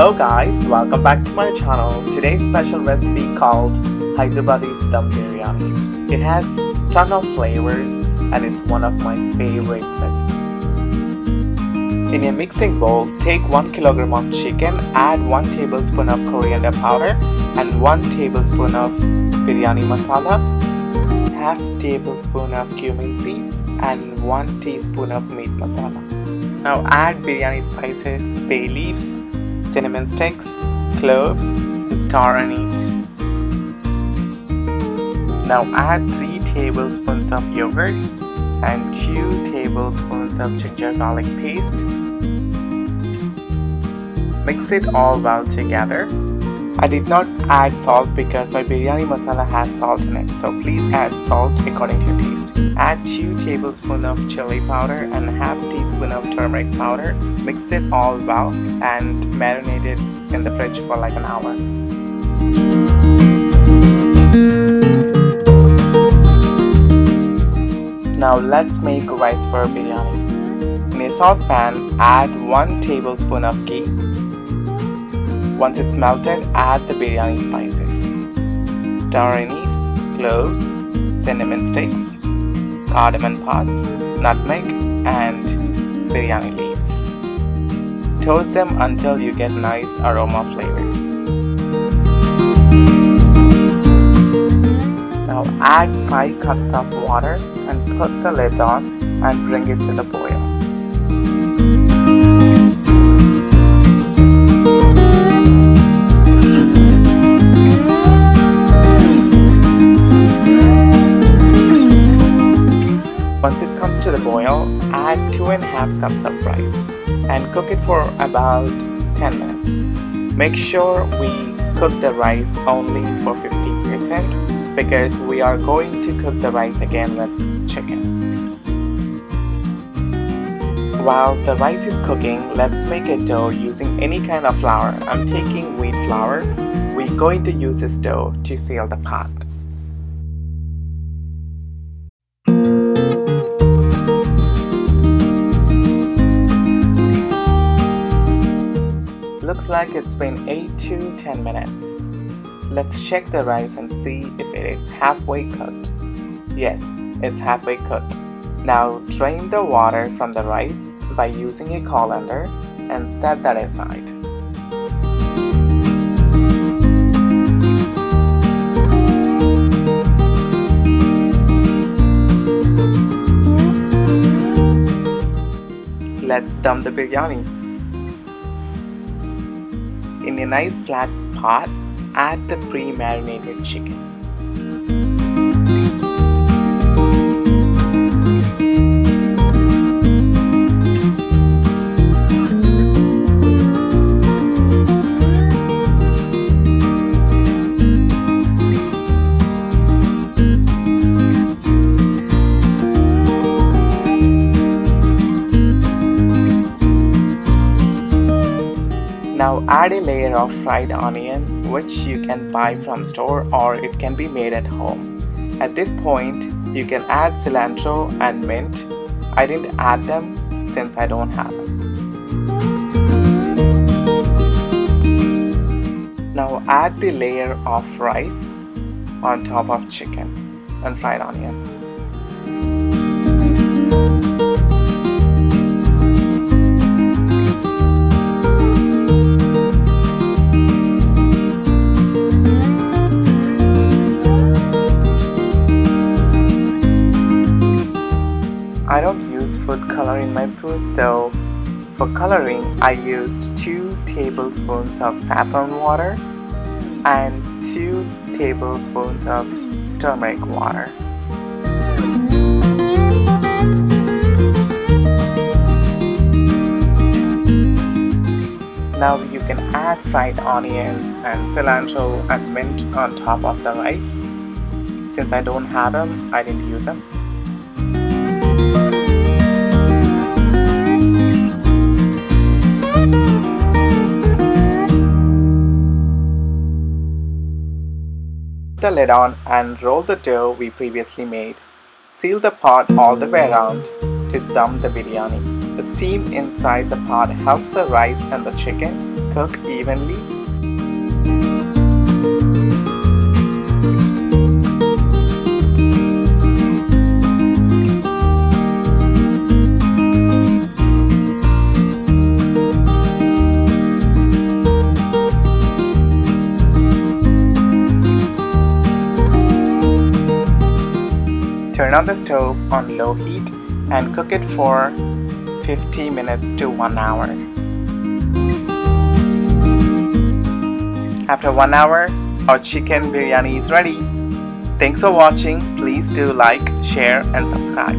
Hello guys, welcome back to my channel. Today's special recipe called Hyderabadhi dum biryani. It has ton of flavors and it's one of my favorite recipes. In a mixing bowl, take 1 kilogram of chicken, add 1 tablespoon of coriander powder and 1 tablespoon of biryani masala, half tablespoon of cumin seeds and 1 teaspoon of meat masala. Now add biryani spices, bay leaves, cinnamon sticks, cloves, star anise. Now add 3 tablespoons of yogurt and 2 tablespoons of ginger garlic paste. Mix it all well together. I did not add salt because my biryani masala has salt in it, so please add salt according to your taste. Add 2 tablespoons of chili powder and half teaspoon of turmeric powder. Mix it all well and marinate it in the fridge for like an hour. Now let's make rice for biryani. In a saucepan, add 1 tablespoon of ghee. Once it's melted, add the biryani spices, star anise, cloves, cinnamon sticks, cardamom pods, nutmeg and biryani leaves. Toast them until you get nice aroma flavors. Now add 5 cups of water and put the lid on and bring it to the boil. Once it comes to the boil, add 2.5 cups of rice and cook it for about 10 minutes. Make sure we cook the rice only for 50% because we are going to cook the rice again with chicken. While the rice is cooking, let's make a dough using any kind of flour. I'm taking wheat flour. We're going to use this dough to seal the pot. Looks like it's been 8 to 10 minutes. Let's check the rice and see if it is halfway cooked. Yes, it's halfway cooked. Now drain the water from the rice by using a colander and set that aside. Let's dum the biryani. In a nice flat pot, add the pre-marinated chicken. Now add a layer of fried onion, which you can buy from store or it can be made at home. At this point, you can add cilantro and mint. I didn't add them since I don't have them. Now add the layer of rice on top of chicken and fried onions. I don't use food color in my food, so for coloring I used 2 tablespoons of saffron water and 2 tablespoons of turmeric water. Now you can add fried onions and cilantro and mint on top of the rice. Since I don't have them, I didn't use them. Put the lid on and roll the dough we previously made. Seal the pot all the way around to dum the biryani. The steam inside the pot helps the rice and the chicken cook evenly. Turn on the stove on low heat and cook it for 50 minutes to 1 hour. After 1 hour, our chicken biryani is ready. Thanks for watching. Please do like, share and subscribe.